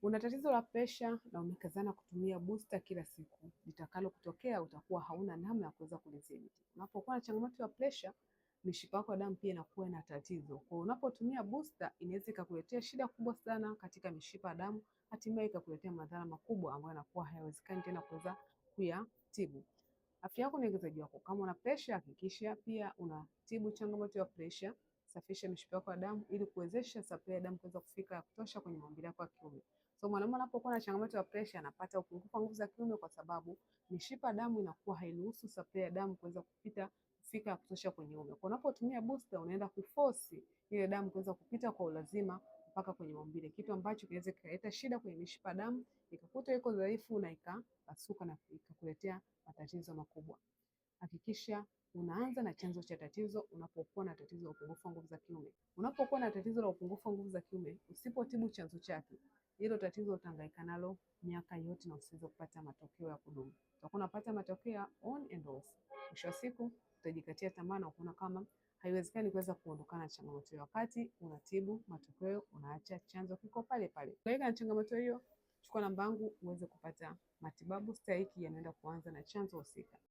Una tatizo la presha na umekazana kutumia booster kila siku, litakalo kutokea utakuwa hauna namna ya kuweza kulidhibiti. Unapokuwa na changamoto ya presha, mishipa yako ya damu pia inakuwa na tatizo. Kwa unapotumia booster inaweza ikakuletea shida kubwa sana katika mishipa ya damu, hatimaye ikakuletea madhara makubwa ambayo yanakuwa hayawezekani tena kuweza kuyatibu. Afya yako ni uwekezaji wako. Kama una presha, hakikisha pia unatibu changamoto ya presha. Safisha mishipa yako ya damu ili kuwezesha supply ya damu kuweza kufika ya kutosha kwenye maumbile yako ya kiume. So mwanaume anapokuwa na changamoto ya presha anapata upungufu wa nguvu za kiume kwa sababu mishipa ya damu inakuwa hairuhusu supply ya damu kuweza kufika ya kutosha kwenye uume. Kwa unapotumia booster unaenda kuforce ile damu kuweza kupita kwa ulazima mpaka kwenye maumbile, kitu ambacho kinaweza kuleta shida kwenye mishipa ya damu, ikakuta iko dhaifu na ikapasuka na ikakuletea matatizo makubwa. Hakikisha unaanza na chanzo cha tatizo unapokuwa na tatizo la upungufu wa nguvu za kiume. Unapokuwa na tatizo la upungufu wa nguvu za kiume, usipotibu chanzo chake, hilo tatizo utahangaika nalo miaka yote na usiweze kupata matokeo ya kudumu. Utakuwa unapata matokeo ya on and off. Mwisho wa siku utajikatia tamaa na kuona kama haiwezekani kuweza kuondokana na changamoto hiyo. Wakati unatibu, matokeo unaacha chanzo kiko pale pale. Ukiwa na changamoto hiyo, chukua namba yangu uweze kupata matibabu stahiki yanaenda kuanza na chanzo husika.